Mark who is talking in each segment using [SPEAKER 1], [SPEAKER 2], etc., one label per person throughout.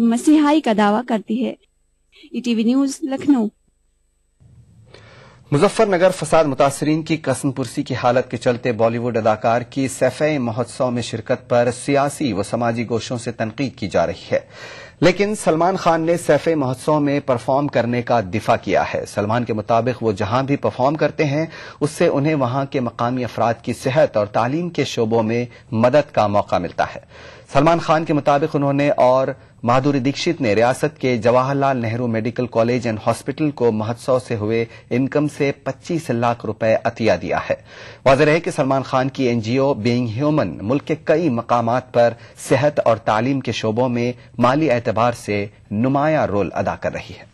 [SPEAKER 1] मसीहाई का दावा करती है। ETV news Lucknow.
[SPEAKER 2] मुजफ्फरनगर फसाद मुतासरीन की कसम पुरसी की हालत के चलते बॉलीवुड अदाकार की सैफ-ए महोत्सव में शिरकत पर सियासी व समाजी गोशों से तनकीद की जा रही है, लेकिन सलमान खान ने सैफ-ए महोत्सव में परफॉर्म करने का दिफा किया है। सलमान के मुताबिक वो जहां भी परफॉर्म करते हैं उससे उन्हें वहां के मकामी अफराद की सेहत और तालीम के शोबों में मदद का मौका मिलता है। सलमान खान के मुताबिक उन्होंने और माधुरी दीक्षित ने रियासत के Jawaharlal Nehru medical college and hospital को महोत्सव से हुए इनकम से 25 लाख रुपए अतिया दिया है। वाज़ेह रहे कि सलमान खान की एनजीओ बीइंग ह्यूमन मुल्क के कई मकामात पर सेहत और तालीम के शोबों में माली एतबार से नुमाया रोल अदा कर रही है।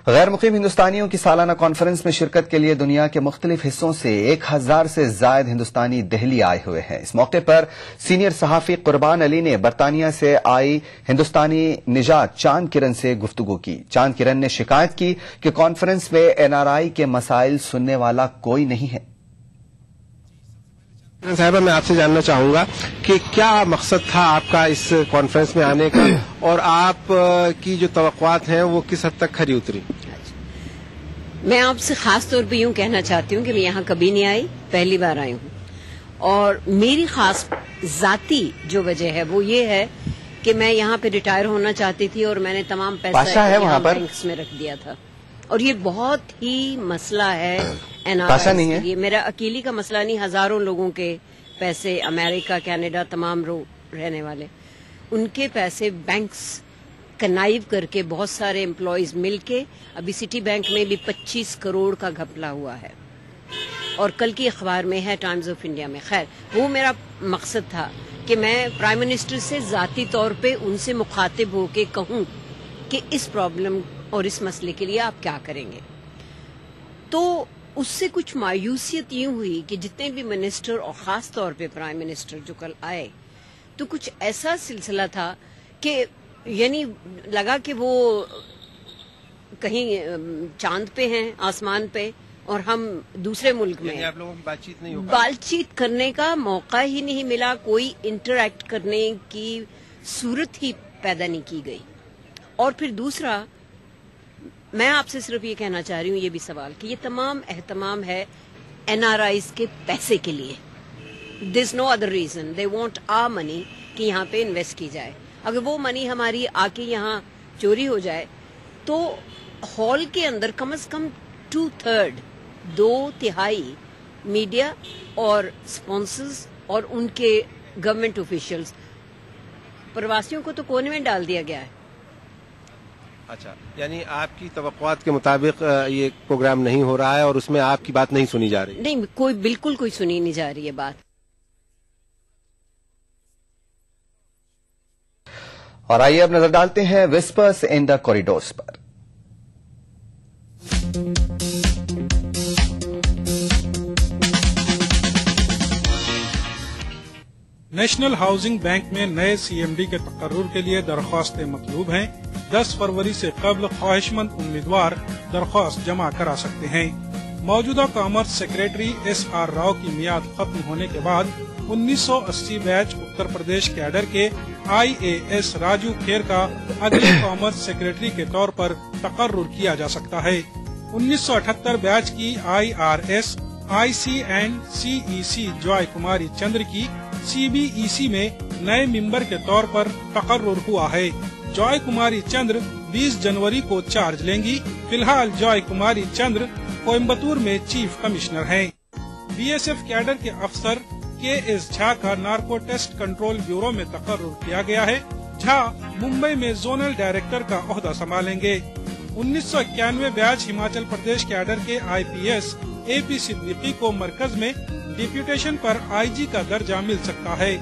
[SPEAKER 2] गैर मुकीम हिंदुस्तानियों की सालाना कॉन्फ्रेंस में शिरकत के लिए दुनिया के मुख्तलिफ हिस्सों से 1000 से जायद हिंदुस्तानी दिल्ली आए हुए हैं। इस मौके पर सीनियर सहाफी कुर्बान अली ने बरतानिया से आई हिंदुस्तानी निजात चांद किरण से गुफ्तगू की। चांद किरण ने शिकायत की कि कॉन्फ्रेंस में एनआरआई के मसाइल सुनने वाला कोई नहीं है।
[SPEAKER 3] साहिबा, मैं आपसे जानना चाहूंगा कि क्या मकसद था आपका इस कॉन्फ्रेंस में आने का और आप की जो तवक्कुआत हैं वो किस हद तक खरी उतरी?
[SPEAKER 4] मैं आपसे खास तौर पे यूं कहना चाहती हूं कि मैं यहाँ कभी नहीं आई, पहली बार आई हूं। और मेरी खास जाती जो वजह है वो ये है कि मैं यहाँ पे रिटायर होना चाहती थी और मैंने तमाम पैसा यहाँ बैंक्स में रख दिया था। और ये बहुत ही मसला है एनआरआई नहीं है, ये मेरा अकेली का मसला नहीं, हजारों लोगों के पैसे अमेरिका कनाडा तमाम रहने वाले उनके पैसे बैंक्स कनाइव करके बहुत सारे एम्प्लॉयज मिलके अभी सिटी बैंक में भी 25 करोड़ का घपला हुआ है और कल की अखबार में है टाइम्स ऑफ इंडिया में। खैर, वो मेरा मकसद था कि मैं प्राइम मिनिस्टर से जाती तौर पे उनसे मुखातिब होके कहूं कि इस प्रॉब्लम और इस मसले के लिए आप क्या करेंगे। तो उससे कुछ मायूसियत यूं हुई कि जितने भी मिनिस्टर और खास तौर पे प्राइम मिनिस्टर जो कल आए तो कुछ ऐसा सिलसिला था कि यानी लगा कि वो कहीं चांद पे हैं, आसमान पे, और हम दूसरे मुल्क में।
[SPEAKER 3] आप लोगों की बातचीत नहीं हो पाई?
[SPEAKER 4] बातचीत करने का मौका ही नहीं मिला, कोई इंटरैक्ट करने की सूरत ही पैदा नहीं की गई। और फिर दूसरा, मैं आपसे सिर्फ ये कहना चाह रही हूँ, ये भी सवाल कि ये तमाम एहतमाम है एनआरआईज के पैसे के लिए। This is no other reason, they want our money कि यहाँ पे इन्वेस्ट की जाए। अगर वो मनी हमारी आके यहाँ चोरी हो जाए तो हॉल के अंदर कम से कम 2/3 2/3 मीडिया और स्पॉन्सर्स और उनके गवर्नमेंट ऑफिशियल्स, प्रवासियों को तो कोने में डाल दिया गया है।
[SPEAKER 3] अच्छा, यानी आपकी तवक्कुआत के मुताबिक ये प्रोग्राम नहीं हो रहा है और उसमें आपकी बात नहीं सुनी जा रही?
[SPEAKER 4] नहीं, बिल्कुल कोई सुनी नहीं जा रही है बात।
[SPEAKER 2] और आइए अब नजर डालते हैं विस्पर्स इन द कॉरिडोर्स पर।
[SPEAKER 5] नेशनल हाउसिंग बैंक में नए सीएमडी के तकर्रुर के लिए दरख्वास्तें मतलूब हैं। 10 फरवरी से कबल ख्वाहिशमंद उम्मीदवार दरख्वास्त जमा करा सकते हैं। मौजूदा कॉमर्स सेक्रेटरी SR राव की मियाद खत्म होने के बाद 1980 बैच उत्तर प्रदेश कैडर के IAS राजू खेर का अगले कॉमर्स सेक्रेटरी के तौर पर तकर्रुर किया जा सकता है। 1978 बैच की IRS IC and CEC Joy Kumari Chandra की CBEC में नए मेंबर के तौर पर तकर्रुर हुआ है। जॉय कुमारी चंद्र 20 जनवरी को चार्ज लेंगी। फिलहाल जॉय कुमारी चंद्र कोयम्बतूर में चीफ कमिश्नर हैं। BSF कैडर के अफसर KS झा का नार्को टेस्ट कंट्रोल ब्यूरो में तकर्रुर किया गया है। झा मुंबई में जोनल डायरेक्टर का ओहदा संभालेंगे। 1991 बैच हिमाचल प्रदेश कैडर के IPS AP सिद्दीकी को मरकज में डिप्यूटेशन पर IG का दर्जा मिल सकता है।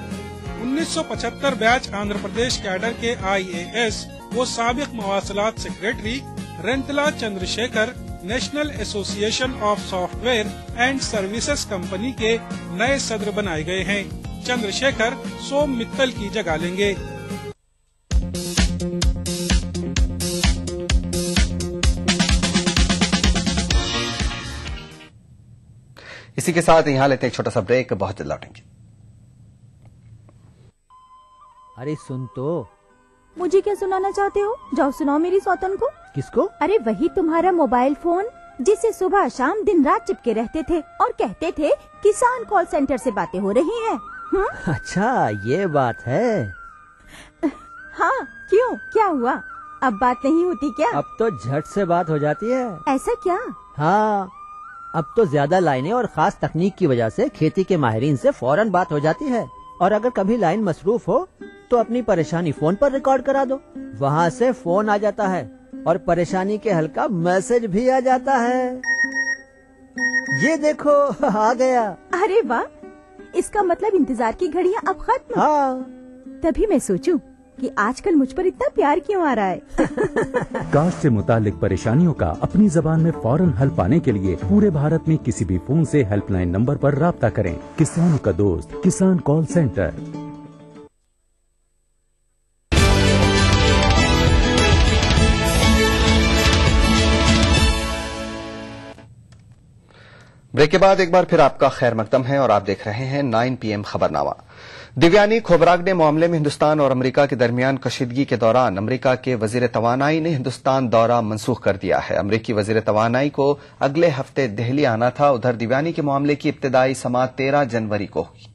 [SPEAKER 5] 1975 बैच आंध्र प्रदेश कैडर के IAS वो साबिक मवासलात secretary Rentala Chandrashekhar national association of software and services company के नए सदर बनाए गए हैं। चंद्रशेखर सोम मित्तल की जगह लेंगे।
[SPEAKER 2] इसी के साथ यहाँ लेते हैं एक छोटा सा ब्रेक, बहुत जल्द लौटेंगे।
[SPEAKER 6] ارے سن تو.
[SPEAKER 7] مجھے کیا سنانا چاہتے ہو؟ جاؤ سناؤ میری سوتن کو.
[SPEAKER 6] کس کو؟
[SPEAKER 7] ارے وہی تمہارا موبائل فون جسے صبح شام دن رات چپکے رہتے تھے اور کہتے تھے کسان کال سینٹر سے باتیں ہو رہی ہیں.
[SPEAKER 6] اچھا یہ بات ہے.
[SPEAKER 7] ہاں کیوں، کیا ہوا؟ اب بات نہیں ہوتی کیا؟
[SPEAKER 6] اب تو جھٹ سے بات ہو جاتی ہے.
[SPEAKER 7] ایسا کیا؟
[SPEAKER 6] ہاں اب تو زیادہ لائنیں اور خاص تکنیک کی وجہ سے کھیتی کے ماہرین سے فوراً بات ہو جاتی ہے. اور اگر کبھی لائن مصروف ہو تو اپنی پریشانی فون پر ریکارڈ کرا دو، وہاں سے فون آ جاتا ہے اور پریشانی کے حل کا میسج بھی آ جاتا ہے. یہ دیکھو آ گیا.
[SPEAKER 7] ارے واہ، اس کا مطلب انتظار کی گھڑیاں اب ختم.
[SPEAKER 6] ہاں
[SPEAKER 7] تبھی میں سوچوں کہ آج کل مجھ پر اتنا پیار کیوں آ رہا ہے.
[SPEAKER 8] کاشت سے متعلق پریشانیوں کا اپنی زبان میں فوراً حل پانے کے لیے پورے بھارت میں کسی بھی فون سے ہیلپ لائن نمبر پر رابطہ کریں. کسانوں کا دوست کسان کال سینٹر.
[SPEAKER 2] بریک کے بعد ایک بار پھر آپ کا خیر مقدم ہے اور آپ دیکھ رہے ہیں 9 PM خبرنامہ. دیویانی کھوبراگڈے معاملے میں ہندوستان اور امریکہ کے درمیان کشیدگی کے دوران امریکہ کے وزیر توانائی نے ہندوستان دورہ منسوخ کر دیا ہے. امریکی وزیر توانائی کو اگلے ہفتے دہلی آنا تھا. ادھر دیویانی کے معاملے کی ابتدائی سماعت 13 جنوری کو ہوگی.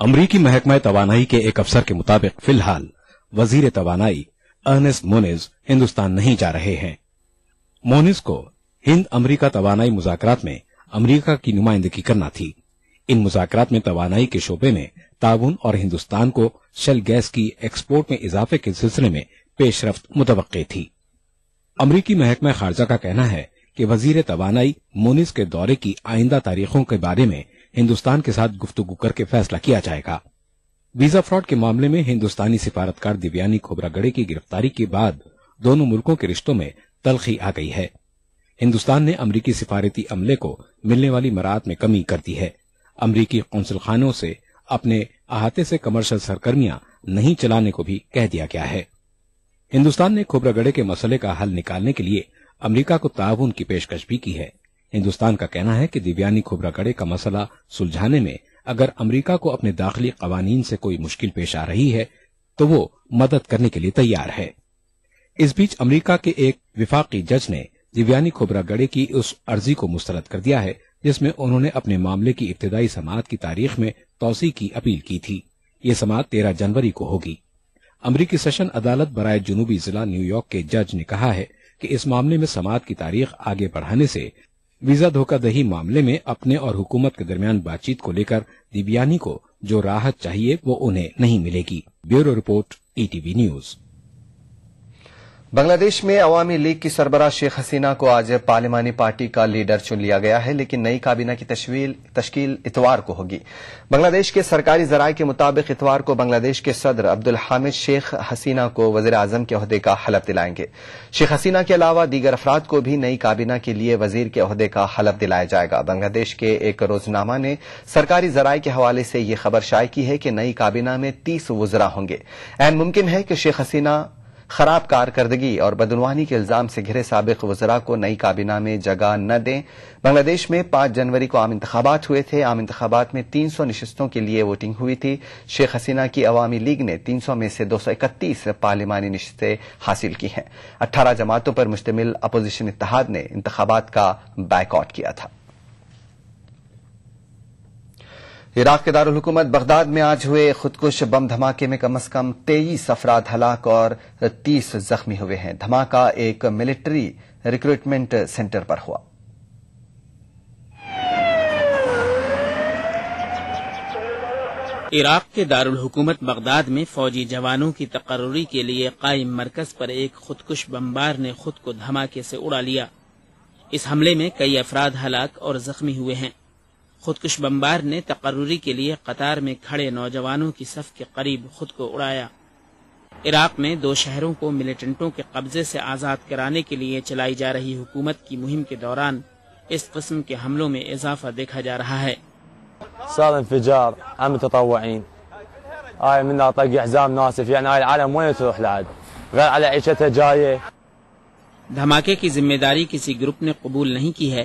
[SPEAKER 9] امریکی محکمہ توانائی کے ایک افسر کے مطابق فی الحال وزیر توانائی ارنسٹ مونز ہندوستان نہیں جا رہے ہیں. مونز کو ہند امریکہ توانائی مذاکرات میں امریکہ کی نمائندگی کرنا تھی. ان مذاکرات میں توانائی کے شعبے میں تعاون اور ہندوستان کو شل گیس کی ایکسپورٹ میں اضافے کے سلسلے میں پیش رفت متوقع تھی. امریکی محکمہ خارجہ کا کہنا ہے کہ وزیر توانائی مونز کے دورے کی آئندہ تاریخوں کے بارے میں ہندوستان کے ساتھ گفتگو کر کے فیصلہ کیا جائے گا. ویزا فراڈ کے معاملے میں ہندوستانی سفارتکار دیویانی کھوبراگڈے کی گرفتاری کے بعد دونوں ملکوں کے رشتوں میں تلخی آ گئی ہے. ہندوستان نے امریکی سفارتی عملے کو ملنے والی مراعات میں کمی کر دی ہے. امریکی قونصل خانوں سے اپنے احاطے سے کمرشل سرگرمیاں نہیں چلانے کو بھی کہہ دیا گیا ہے. ہندوستان نے کھوبراگڈے کے مسئلے کا حل نکالنے کے لیے امریکہ کو تعاون کی پیشکش بھی کی ہے. ہندوستان کا کہنا ہے کہ دیویانی کھوبراگڈے کا مسئلہ سلجھانے میں اگر امریکہ کو اپنے داخلی قوانین سے کوئی مشکل پیش آ رہی ہے تو وہ مدد کرنے کے لیے تیار ہے. اس بیچ امریکہ کے ایک وفاقی جج نے دیویانی کھوبراگڈے کی اس عرضی کو مسترد کر دیا ہے جس میں انہوں نے اپنے معاملے کی ابتدائی سماعت کی تاریخ میں توسیع کی اپیل کی تھی. یہ سماعت 13 جنوری کو ہوگی. امریکی سیشن عدالت برائے جنوبی ضلع نیو یارک کے جج نے کہا ہے کہ اس معاملے میں سماعت کی تاریخ آگے بڑھانے سے ویزا دھوکہ دہی معاملے میں اپنے اور حکومت کے درمیان بات چیت کو لے کر دیویانی کو جو راحت چاہیے وہ انہیں نہیں ملے گی. Bureau report ETV news.
[SPEAKER 2] Bangladesh میں عوامی لیگ کی سربراہ شیخ حسینہ کو آج پارلیمانی پارٹی کا لیڈر چن لیا گیا ہے، لیکن نئی کابینہ کی تشکیل اتوار کو ہوگی. بنگلہ دیش کے سرکاری ذرائع کے مطابق اتوار کو بنگلہ دیش کے صدر عبدالحامد شیخ حسینہ کو وزیر اعظم کے عہدے کا حلف دلائیں گے. شیخ حسینہ کے علاوہ دیگر افراد کو بھی نئی کابینہ کے لیے وزیر کے عہدے کا حلف دلایا جائے گا. بنگلہ دیش کے ایک روزنامہ نے سرکاری ذرائع کے حوالے سے یہ خبر شائع کی ہے کہ نئی کابینہ میں 30 وزراء ہوں گے. عین ممکن ہے کہ شیخ حسینہ خراب کارکردگی اور بدعنوانی کے الزام سے گھرے سابق وزراء کو نئی کابینہ میں جگہ نہ دیں. بنگلہ دیش میں 5 جنوری کو عام انتخابات ہوئے تھے. عام انتخابات میں 300 نشستوں کے لیے ووٹنگ ہوئی تھی. شیخ حسینہ کی عوامی لیگ نے 300 میں سے 231 پارلیمانی نشستیں حاصل کی ہیں. 18 جماعتوں پر مشتمل اپوزیشن اتحاد نے انتخابات کا بائیکاٹ کیا تھا. عراق کے دارالحکومت بغداد میں آج ہوئے خودکش بم دھماکے میں کم از کم 23 افراد ہلاک اور 30 زخمی ہوئے ہیں. دھماکہ ایک ملٹری ریکروٹمنٹ سینٹر پر ہوا.
[SPEAKER 10] عراق کے دارالحکومت بغداد میں فوجی جوانوں کی تقرری کے لیے قائم مرکز پر ایک خودکش بمبار نے خود کو دھماکے سے اڑا لیا. اس حملے میں کئی افراد ہلاک اور زخمی ہوئے ہیں. خودکش بمبار نے تقرری کے لیے قطار میں کھڑے نوجوانوں کی صف کے قریب خود کو اڑایا. عراق میں 2 شہروں کو ملیٹنٹوں کے قبضے سے آزاد کرانے کے لیے چلائی جا رہی حکومت کی مہم کے دوران اس قسم کے حملوں میں اضافہ دیکھا جا رہا ہے.
[SPEAKER 11] صار انفجار عن متطوعين هاي من طق حزام ناسف يعني هاي العالم وين تروح لعد غير على عيشتها جايه.
[SPEAKER 10] دھماکے کی ذمہ داری کسی گروپ نے قبول نہیں کی ہے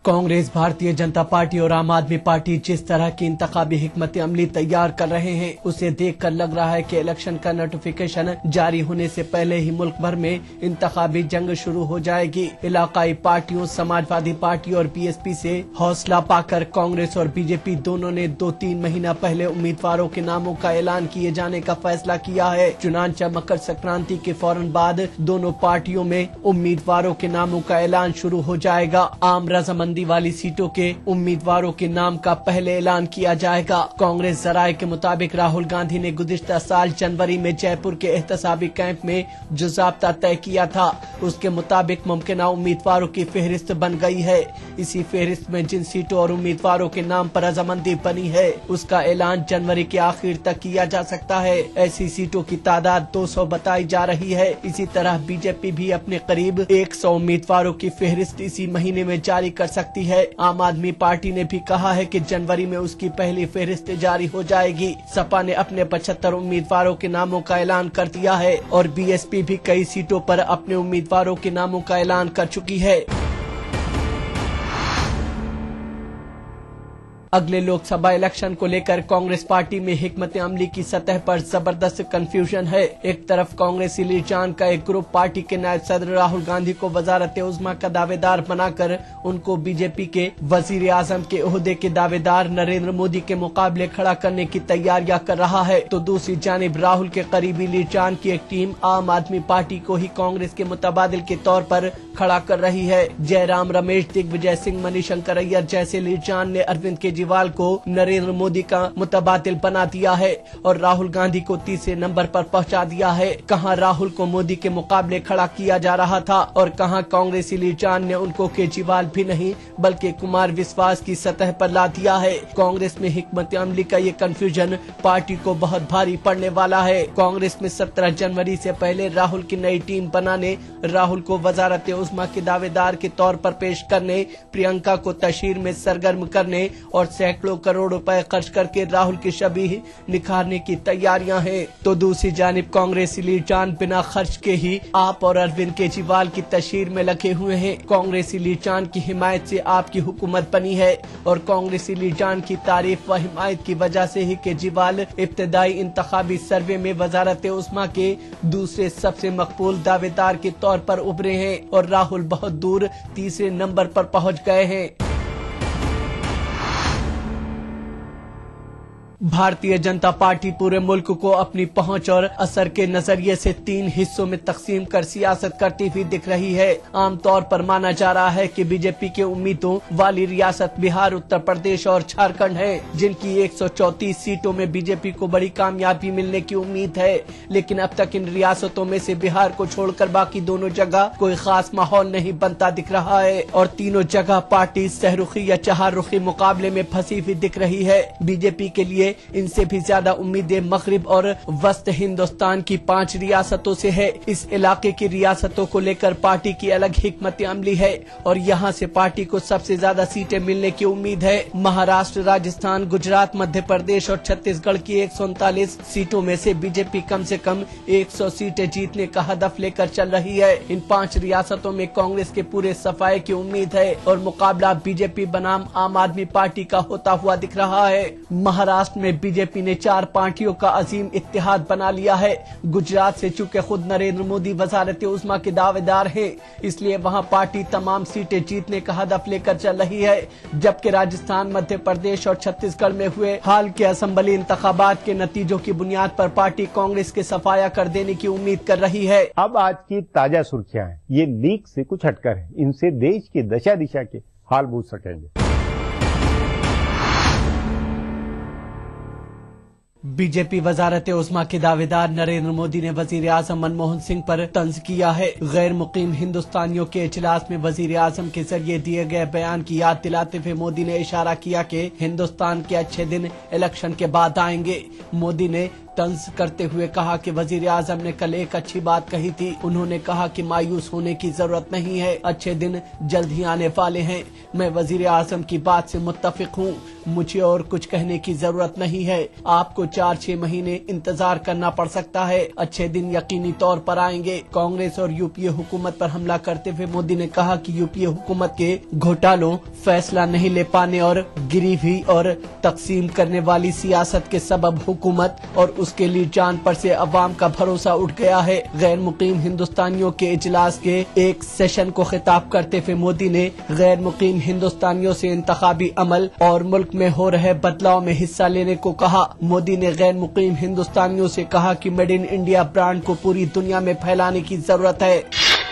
[SPEAKER 12] कांग्रेस, भारतीय जनता पार्टी और आम आदमी पार्टी जिस तरह की इंतखाबी हिकमत अमली तैयार कर रहे हैं, उसे देखकर लग रहा है कि इलेक्शन का नोटिफिकेशन जारी होने से पहले ही मुल्क भर में इंतखाबी जंग शुरू हो जाएगी। इलाकाई पार्टियों, समाजवादी पार्टी और बीएसपी से हौसला पाकर कांग्रेस और बीजेपी दोनों ने 2-3 महीना पहले उम्मीदवारों के नामों का ऐलान किए जाने का फैसला किया है। चुनांचा मकर संक्रांति के फौरन बाद दोनों पार्टियों में उम्मीदवारों के नामों का ऐलान शुरू हो जाएगा। आम रजामंदी वाली सीटों के उम्मीदवारों के नाम का पहले ऐलान किया जाएगा। कांग्रेस जराये के मुताबिक राहुल गांधी ने गुज़िश्ता साल जनवरी में जयपुर के एहतसाबी कैंप में जो ज़ाब्ता तय किया था, उसके मुताबिक मुमकिन उम्मीदवारों की फेहरिस्त बन गई है। इसी फेहरिस्त में जिन सीटों और उम्मीदवारों के नाम पर रजामंदी बनी है, उसका ऐलान जनवरी के आखिर तक किया जा सकता है। ऐसी सीटों की तादाद 200 बताई जा रही है। इसी तरह बीजेपी भी अपने करीब 100 उम्मीदवारों की फेहरिस्त इसी महीने में जारी कर सकती है। आम आदमी पार्टी ने भी कहा है कि जनवरी में उसकी पहली फेहरिस्त जारी हो जाएगी। सपा ने अपने 75 उम्मीदवारों के नामों का ऐलान कर दिया है और बीएसपी भी कई सीटों पर अपने उम्मीदवारों के नामों का ऐलान कर चुकी है। अगले लोकसभा इलेक्शन को लेकर कांग्रेस पार्टी में हिकमत अमली की सतह पर जबरदस्त कंफ्यूजन है। एक तरफ कांग्रेसी लीडरान का एक ग्रुप पार्टी के नायब सदर राहुल गांधी को वजारत उज़्मा का दावेदार बनाकर उनको बीजेपी के वजीर आजम के ओहदे के दावेदार नरेंद्र मोदी के मुकाबले खड़ा करने की तैयारियां कर रहा है, तो दूसरी जानिब राहुल के करीबी लीडरान की एक टीम आम आदमी पार्टी को ही कांग्रेस के मुतबादिल के तौर पर खड़ा कर रही है। जयराम रमेश, दिग्विजय सिंह, मनीशंकर अय्यर जैसे लीडरान ने अरविंद केजरीवाल को नरेंद्र मोदी का मुतबादिल बना दिया है और राहुल गांधी को तीसरे नंबर पर पहुंचा दिया है। कहां राहुल को मोदी के मुकाबले खड़ा किया जा रहा था और कहां कांग्रेसी लीडरान ने उनको केजरीवाल भी नहीं बल्कि कुमार विश्वास की सतह पर ला दिया है। कांग्रेस में हिकमत अमली का ये कंफ्यूजन पार्टी को बहुत भारी पड़ने वाला है। कांग्रेस में 17 जनवरी से पहले राहुल की नई टीम बनाने, राहुल को वजारत उज़्मा के दावेदार के तौर पर पेश करने, प्रियंका को तशहीर में सरगर्म करने और सैकड़ों करोड़ रुपए खर्च करके राहुल की शबीह निखारने की तैयारियां हैं। तो दूसरी जानिब कांग्रेसी लीडरान बिना खर्च के ही आप और अरविंद केजरीवाल की तशहीर में लगे हुए हैं। कांग्रेसी लीडरान की हिमायत से आपकी हुकूमत बनी है और कांग्रेसी लीडरान की तारीफ व हिमायत की वजह से ही केजरीवाल इब्तदाई इंतखाबी सर्वे में वजारत उज़्मा के दूसरे सबसे मकबूल दावेदार के तौर पर उभरे हैं और राहुल बहुत दूर तीसरे नंबर पर पहुंच गए हैं। भारतीय जनता पार्टी पूरे मुल्क को अपनी पहुंच और असर के नजरिए से 3 हिस्सों में तकसीम कर सियासत करती हुई दिख रही है। आमतौर पर माना जा रहा है कि बीजेपी के उम्मीदों वाली रियासत बिहार, उत्तर प्रदेश और झारखंड है, जिनकी 134 सीटों में बीजेपी को बड़ी कामयाबी मिलने की उम्मीद है। लेकिन अब तक इन रियासतों में से बिहार को छोड़कर बाकी दोनों जगह कोई खास माहौल नहीं बनता दिख रहा है और तीनों जगह पार्टी सहरुखी या चहारुखी मुकाबले में फंसी हुई दिख रही है। बीजेपी के लिए इनसे भी ज्यादा उम्मीदें मगरिब और वस्त हिंदुस्तान की 5 रियासतों से है। इस इलाके की रियासतों को लेकर पार्टी की अलग हिकमत अमली है और यहाँ से पार्टी को सबसे ज्यादा सीटें मिलने की उम्मीद है। महाराष्ट्र, राजस्थान, गुजरात, मध्य प्रदेश और छत्तीसगढ़ की 139 सीटों में से बीजेपी कम से कम 100 सीटें जीतने का हदफ लेकर चल रही है। इन 5 रियासतों में कांग्रेस के पूरे सफाये की उम्मीद है और मुकाबला बीजेपी बनाम आम आदमी पार्टी का होता हुआ दिख रहा है। महाराष्ट्र में बीजेपी ने 4 पार्टियों का अजीम इत्तेहाद बना लिया है। गुजरात से चूंकि खुद नरेंद्र मोदी वजारत उज़्मा के दावेदार हैं, इसलिए वहां पार्टी तमाम सीटें जीतने का हदफ लेकर चल रही है, जबकि राजस्थान, मध्य प्रदेश और छत्तीसगढ़ में हुए हाल के असेंबली इंतखाबात के नतीजों की बुनियाद पर पार्टी कांग्रेस के सफाया कर देने की उम्मीद कर रही है।
[SPEAKER 13] अब आज की ताजा सुर्खियां हैं, ये लीक से कुछ हटकर है। इनसे देश की दशा दिशा के हाल बूझ सकेंगे।
[SPEAKER 12] बीजेपी वजारत उज़्मा के दावेदार नरेंद्र मोदी ने वजीर आजम मनमोहन सिंह पर तंज किया है। गैर मुकीम हिंदुस्तानियों के इजलास में वजीर आजम के जरिए दिए गए बयान की याद दिलाते हुए मोदी ने इशारा किया कि हिंदुस्तान के अच्छे दिन इलेक्शन के बाद आएंगे। मोदी ने तंज करते हुए कहा कि वजीर आजम ने कल एक अच्छी बात कही थी। उन्होंने कहा कि मायूस होने की जरूरत नहीं है, अच्छे दिन जल्द ही आने वाले हैं। मैं वजीर आजम की बात से मुत्तफिक हूँ, मुझे और कुछ कहने की जरूरत नहीं है। आपको 4-6 महीने इंतजार करना पड़ सकता है, अच्छे दिन यकीनी तौर पर आएंगे। कांग्रेस और यूपीए हुकूमत पर हमला करते हुए मोदी ने कहा कि यूपीए हुकूमत के घोटालों, फैसला नहीं ले पाने और गिरी हुई और तकसीम करने वाली सियासत के सबब हुकूमत और उसके लिए जान पर से अवाम का भरोसा उठ गया है। गैर मुकीम हिंदुस्तानियों के इजलास के एक सेशन को खिताब करते हुए मोदी ने गैर मुकीम हिंदुस्तानियों से इंतखाबी अमल और मुल्क में हो रहे बदलाव में हिस्सा लेने को कहा। मोदी ने गैर मुकीम हिंदुस्तानियों से कहा कि मेड इन इंडिया ब्रांड को पूरी दुनिया में फैलाने की जरूरत है।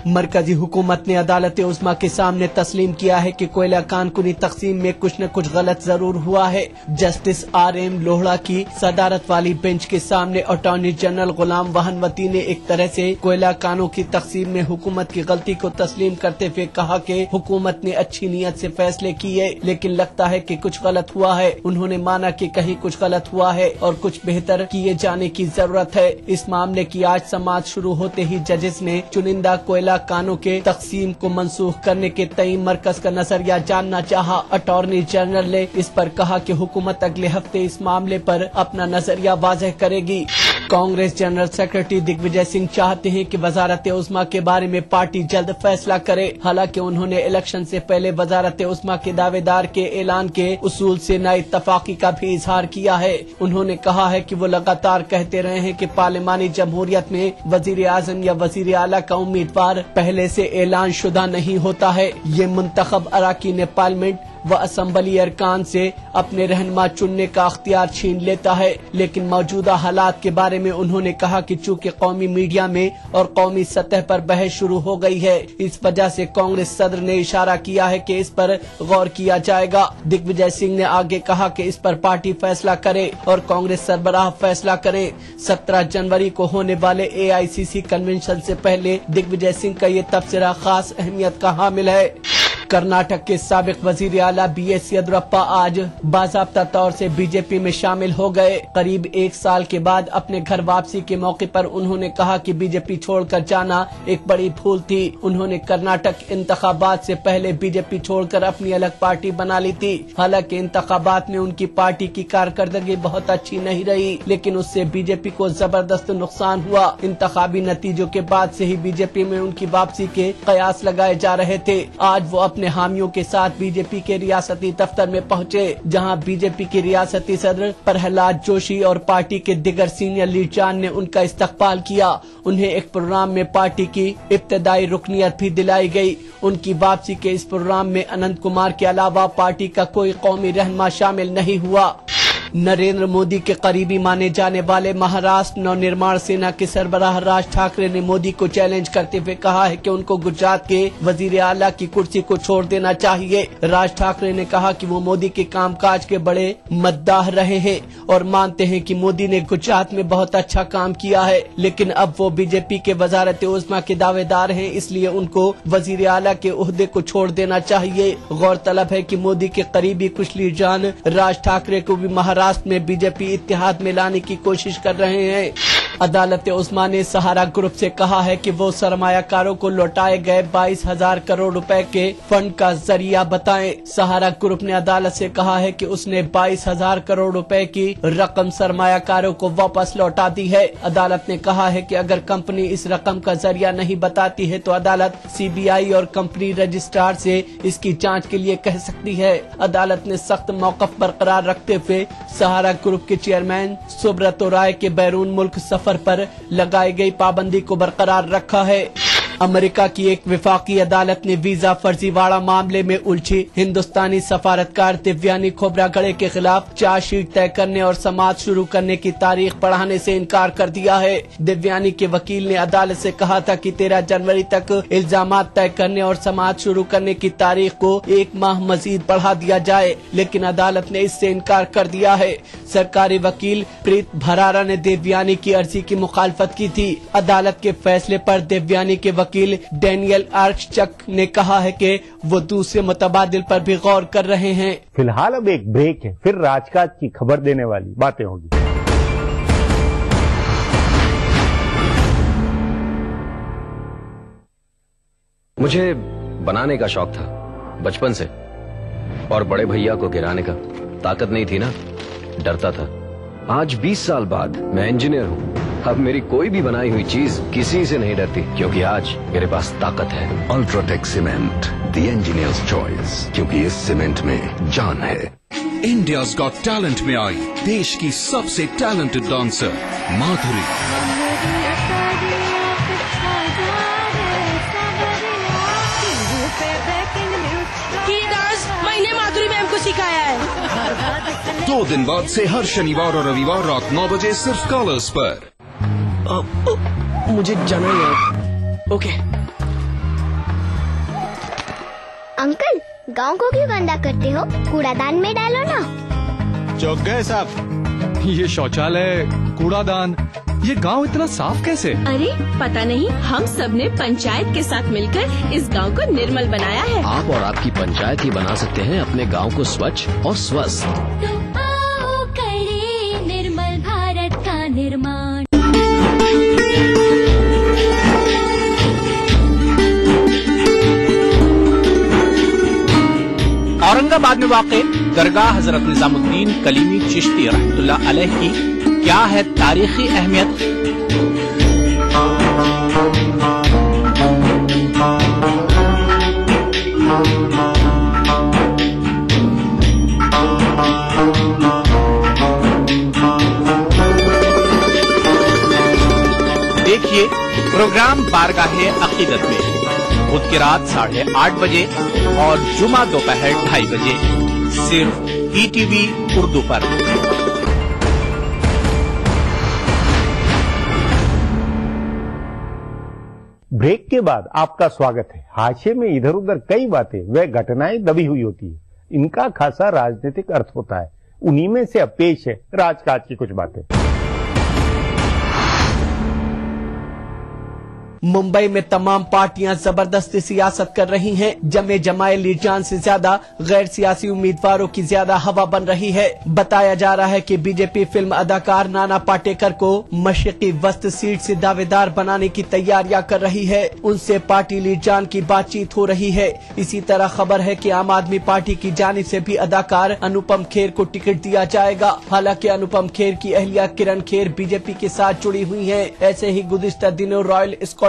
[SPEAKER 12] मरकजी हुकूमत ने अदालत उज़्मा के सामने तस्लीम किया है कि कोयला कानूनी तकसीम में कुछ न कुछ गलत जरूर हुआ है। जस्टिस RM लोहड़ा की सदारत वाली बेंच के सामने अटॉर्नी जनरल गुलाम वहनवती ने एक तरह से कोयला कानून की तकसीम में हुकूमत की गलती को तस्लीम करते हुए कहा कि हुकूमत ने अच्छी नीयत से फैसले किए, लेकिन लगता है कि कुछ गलत हुआ है। उन्होंने माना कि कहीं कुछ गलत हुआ है और कुछ बेहतर किए जाने की जरूरत है। इस मामले की आज समाअत शुरू होते ही जजेस ने चुनिंदा कोयला कानों के तकसीम को मनसूख करने के तई मरकज का नजरिया जानना चाहा। अटॉर्नी जनरल ने इस पर कहा कि हुकूमत अगले हफ्ते इस मामले पर अपना नजरिया वाज़ेह करेगी। कांग्रेस जनरल सेक्रेटरी दिग्विजय सिंह चाहते हैं कि वजारत उज़्मा के बारे में पार्टी जल्द फैसला करे। हालांकि उन्होंने इलेक्शन से पहले वजारत उज़्मा के दावेदार के ऐलान के उसूल से नाइत्तफाकी का भी इजहार किया है। उन्होंने कहा है कि वो लगातार कहते रहे हैं कि पार्लिमानी जमहूरियत में वजीर आज़म या वजीर आला का उम्मीदवार पहले से ऐलान शुदा नहीं होता है। ये मुंतखब अरकान पार्लियामेंट व असम्बली अरकान से अपने रहनुमा चुनने का अख्तियार छीन लेता है। लेकिन मौजूदा हालात के बारे में उन्होंने कहा कि चूँकि कौमी मीडिया में और कौमी सतह पर बहस शुरू हो गई है, इस वजह से कांग्रेस सदर ने इशारा किया है कि इस पर गौर किया जाएगा। दिग्विजय सिंह ने आगे कहा कि इस पर पार्टी फैसला करे और कांग्रेस सरबराह फैसला करे। 17 जनवरी को होने वाले AICC कन्वेंशन से पहले दिग्विजय सिंह का ये तबसरा खास अहमियत का हामिल है। कर्नाटक के साबिक वजीर आला BS येदियुरप्पा आज बाज़ाब्ता तौर से बीजेपी में शामिल हो गए। करीब 1 साल के बाद अपने घर वापसी के मौके पर उन्होंने कहा कि बीजेपी छोड़कर जाना एक बड़ी भूल थी। उन्होंने कर्नाटक इंतखाबात से पहले बीजेपी छोड़कर अपनी अलग पार्टी बना ली थी। हालांकि इंतखाबात में उनकी पार्टी की कारकर्दगी बहुत अच्छी नहीं रही, लेकिन उससे बीजेपी को जबरदस्त नुकसान हुआ। इंतखाबी नतीजों के बाद से ही बीजेपी में उनकी वापसी के कयास लगाए जा रहे थे। आज वो अपने हामियों के साथ बीजेपी के रियासती दफ्तर में पहुंचे, जहां बीजेपी के रियासती सदर प्रहलाद जोशी और पार्टी के दिगर सीनियर लीडरान ने उनका इस्तकबाल किया। उन्हें एक प्रोग्राम में पार्टी की इब्तदाई रुकनियत भी दिलाई गई। उनकी वापसी के इस प्रोग्राम में अनंत कुमार के अलावा पार्टी का कोई कौमी रहनुमा शामिल नहीं हुआ। नरेंद्र मोदी के करीबी माने जाने वाले महाराष्ट्र नवनिर्माण सेना के सरबराह राज ठाकरे ने मोदी को चैलेंज करते हुए कहा है कि उनको गुजरात के वजीर आला की कुर्सी को छोड़ देना चाहिए। राज ठाकरे ने कहा कि वो मोदी के कामकाज के बड़े मद्दाह रहे हैं और मानते हैं कि मोदी ने गुजरात में बहुत अच्छा काम किया है, लेकिन अब वो बीजेपी के वजारत उज़्मा के दावेदार हैं, इसलिए उनको वजीर आला के ओहदे को छोड़ देना चाहिए। गौरतलब है कि मोदी के करीबी कुछ लीडरान राज ठाकरे को भी महाराष्ट्र में बीजेपी इत्तेहाद में लाने की कोशिश कर रहे हैं। अदालत उज़्मा ने सहारा ग्रुप से कहा है कि वो सरमायाकारों को लौटाए गए 22,000 करोड़ रुपए के फंड का जरिया बताएं। सहारा ग्रुप ने अदालत से कहा है कि उसने 22,000 करोड़ रुपए की रकम सरमायाकारों को वापस लौटा दी है। अदालत ने कहा है कि अगर कंपनी इस रकम का जरिया नहीं बताती है तो अदालत CBI और कंपनी रजिस्ट्रार से इसकी जाँच के लिए कह सकती है। अदालत ने सख्त मौक़िफ़ बरकरार रखते हुए सहारा ग्रुप के चेयरमैन सुब्रतो राय के बैरून मुल्क सफर पर लगाई गई पाबंदी को बरकरार रखा है। अमेरिका की एक विफाकी अदालत ने वीजा फर्जीवाड़ा मामले में उलझी हिंदुस्तानी सफारतकार दिव्यानी खोबरागड़े के खिलाफ चार्जशीट तय करने और समाअत शुरू करने की तारीख बढ़ाने से इनकार कर दिया है। दिव्यानी के वकील ने अदालत से कहा था कि 13 जनवरी तक इल्जामात तय करने और समाअत शुरू करने की तारीख को 1 माह मजीद बढ़ा दिया जाए, लेकिन अदालत ने इससे इनकार कर दिया है। सरकारी वकील प्रीत भरारा ने दिव्यानी की अर्जी की मुखालफत की थी। अदालत के फैसले पर दिव्यानी के वकील डैनियल आर्चचक ने कहा है कि वो दूसरे मुतबादिल पर भी गौर कर रहे हैं।
[SPEAKER 13] फिलहाल अब एक ब्रेक है, फिर राजकाज की खबर देने वाली बातें होगी।
[SPEAKER 14] मुझे बनाने का शौक था बचपन से, और बड़े भैया को गिराने का। ताकत नहीं थी ना, डरता था। आज 20 साल बाद मैं इंजीनियर हूँ अब मेरी कोई भी बनाई हुई चीज किसी से नहीं डरती, क्योंकि आज मेरे पास ताकत है।
[SPEAKER 15] UltraTech cement, the engineers choice, क्योंकि इस सीमेंट में जान है।
[SPEAKER 16] इंडियाज गॉट टैलेंट में आई देश की सबसे टैलेंटेड डांसर माधुरी।
[SPEAKER 17] ये डांस मैंने माधुरी मैम को सिखाया है।
[SPEAKER 16] 2 दिन बाद से हर शनिवार और रविवार रात 9 बजे सिर्फ कलर्स पर।
[SPEAKER 12] मुझे जाना है। ओके।
[SPEAKER 18] अंकल, गांव को क्यों गंदा करते हो? कूड़ादान में डालो ना।
[SPEAKER 19] चौक गए साहब, ये शौचालय, कूड़ादान, ये गांव इतना साफ कैसे?
[SPEAKER 20] अरे पता नहीं, हम सब ने पंचायत के साथ मिलकर इस गांव को निर्मल बनाया है।
[SPEAKER 14] आप और आपकी पंचायत ही बना सकते हैं अपने गांव को स्वच्छ और स्वस्थ।
[SPEAKER 18] तो आओ करें निर्मल भारत का निर्माण।
[SPEAKER 10] औरंगाबाद में वाक़े दरगाह हजरत निजामुद्दीन कलीमी चिश्ती रहमतुल्लाह अलैह की क्या है तारीखी अहमियत? देखिए प्रोग्राम बारगाहे अकीदत में बुध की रात 8:30 बजे और जुमा दोपहर 2:30 बजे सिर्फ ETV उर्दू पर।
[SPEAKER 13] ब्रेक के बाद आपका स्वागत है। हाशिए में इधर उधर कई बातें व घटनाएं दबी हुई होती है, इनका खासा राजनीतिक अर्थ होता है। उन्हीं में से अब पेश है राजकाज की कुछ बातें।
[SPEAKER 12] मुंबई में तमाम पार्टियां जबरदस्ती सियासत कर रही हैं। जमे जमाए लीडरान से ज्यादा गैर सियासी उम्मीदवारों की ज्यादा हवा बन रही है। बताया जा रहा है कि बीजेपी फिल्म अदाकार नाना पाटेकर को मशरकी वस्त सीट से दावेदार बनाने की तैयारियां कर रही है। उनसे पार्टी लीडरान की बातचीत हो रही है। इसी तरह खबर है कि आम आदमी पार्टी की जानिब से भी अदाकार अनुपम खेर को टिकट दिया जाएगा। हालांकि अनुपम खेर की अहलिया किरण खेर बीजेपी के साथ जुड़ी हुई है। ऐसे ही गुज़िश्ता दिनों रॉयल स्कॉटिश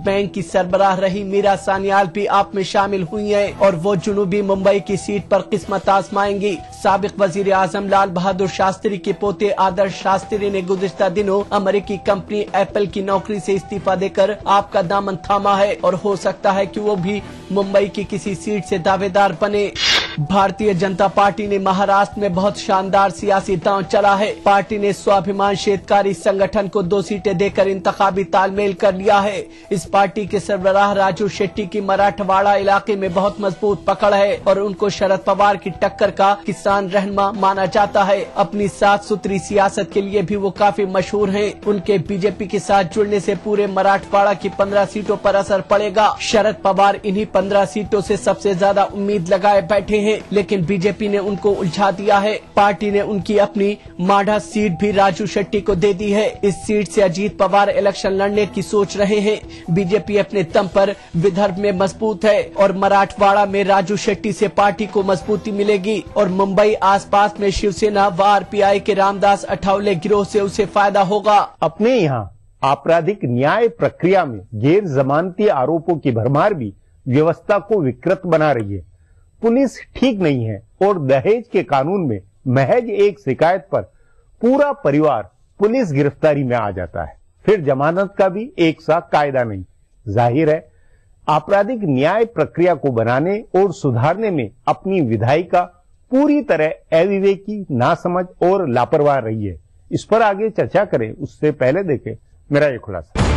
[SPEAKER 12] बैंक की सरबराह रही मीरा सान्याल भी आप में शामिल हुई हैं और वो जुनूबी मुंबई की सीट पर किस्मत आजमाएंगी। साबिक वजीर आजम लाल बहादुर शास्त्री के पोते आदर्श शास्त्री ने गुज़िश्ता दिनों अमेरिकी कंपनी एप्पल की नौकरी से इस्तीफा देकर आपका दामन थामा है और हो सकता है कि वो भी मुंबई की किसी सीट से दावेदार बने। भारतीय जनता पार्टी ने महाराष्ट्र में बहुत शानदार सियासी दांव चला है। पार्टी ने स्वाभिमान शेतकारी संगठन को 2 सीटें देकर इंतखाबी तालमेल कर लिया है। इस पार्टी के सरबराह राजू शेट्टी की मराठवाड़ा इलाके में बहुत मजबूत पकड़ है और उनको शरद पवार की टक्कर का किसान रहनुमा माना जाता है। अपनी साफ सुथरी सियासत के लिए भी वो काफी मशहूर हैं। उनके बीजेपी के साथ जुड़ने से पूरे मराठवाड़ा की 15 सीटों पर असर पड़ेगा। शरद पवार इन्हीं 15 सीटों से सबसे ज्यादा उम्मीद लगाए बैठे हैं, लेकिन बीजेपी ने उनको उलझा दिया है। पार्टी ने उनकी अपनी माढ़ा सीट भी राजू शेट्टी को दे दी है। इस सीट से अजीत पवार इलेक्शन लड़ने की सोच रहे हैं। बीजेपी अपने दम पर विदर्भ में मजबूत है और मराठवाड़ा में राजू शेट्टी से पार्टी को मजबूती मिलेगी और मुंबई आसपास में शिवसेना व आरपीआई के रामदास अठावले गिरोह से उसे फायदा होगा।
[SPEAKER 13] अपने यहाँ आपराधिक न्याय प्रक्रिया में गैर जमानती आरोपों की भरमार भी व्यवस्था को विकृत बना रही है। पुलिस ठीक नहीं है और दहेज के कानून में महज एक शिकायत पर पूरा परिवार पुलिस गिरफ्तारी में आ जाता है। फिर जमानत का भी एक सा कायदा नहीं। जाहिर है आपराधिक न्याय प्रक्रिया को बनाने और सुधारने में अपनी विधायिका पूरी तरह अविवेकी, नासमझ और लापरवाह रही है। इस पर आगे चर्चा करें उससे पहले देखें मेरा ये खुलासा।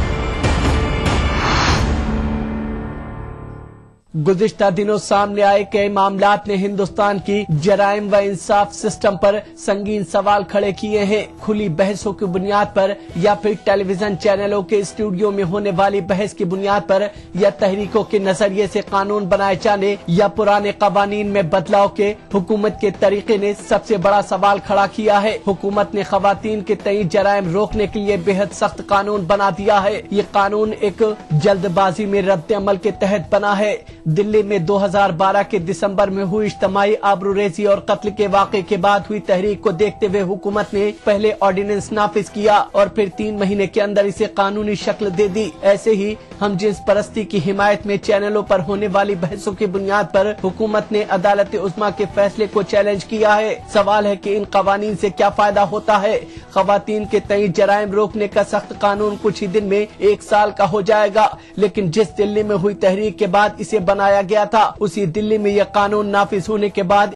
[SPEAKER 12] गुज़िश्ता दिनों सामने आए कई मामलात ने हिंदुस्तान की जराइम व इंसाफ सिस्टम पर संगीन सवाल खड़े किए हैं। खुली बहसों की बुनियाद पर या फिर टेलीविजन चैनलों के स्टूडियो में होने वाली बहस की बुनियाद पर या तहरीकों के नजरिए से कानून बनाए जाने या पुराने कवानीन में बदलाव के हुकूमत के तरीके ने सबसे बड़ा सवाल खड़ा किया है। हुकूमत ने खवातीन के तय जराइम रोकने के लिए बेहद सख्त कानून बना दिया है। ये कानून एक जल्दबाजी में रद्द अमल के तहत बना है। दिल्ली में 2012 के दिसंबर में हुई इज्तिमाई आबरूरेजी और कत्ल के वाक़े के बाद हुई तहरीक को देखते हुए हुकूमत ने पहले ऑर्डिनेंस नाफिज किया और फिर 3 महीने के अंदर इसे कानूनी शक्ल दे दी। ऐसे ही हम जिन्स परस्ती की हिमायत में चैनलों पर होने वाली बहसों की बुनियाद पर हुकूमत ने अदालत उज़्मा के फैसले को चैलेंज किया है। सवाल है कि इन कवानीन से क्या फायदा होता है। खवातीन के तय जराइम रोकने का सख्त कानून कुछ ही दिन में 1 साल का हो जाएगा, लेकिन जिस दिल्ली में हुई तहरीक के बाद इसे बनाया गया था उसी दिल्ली में यह कानून नाफिज होने के बाद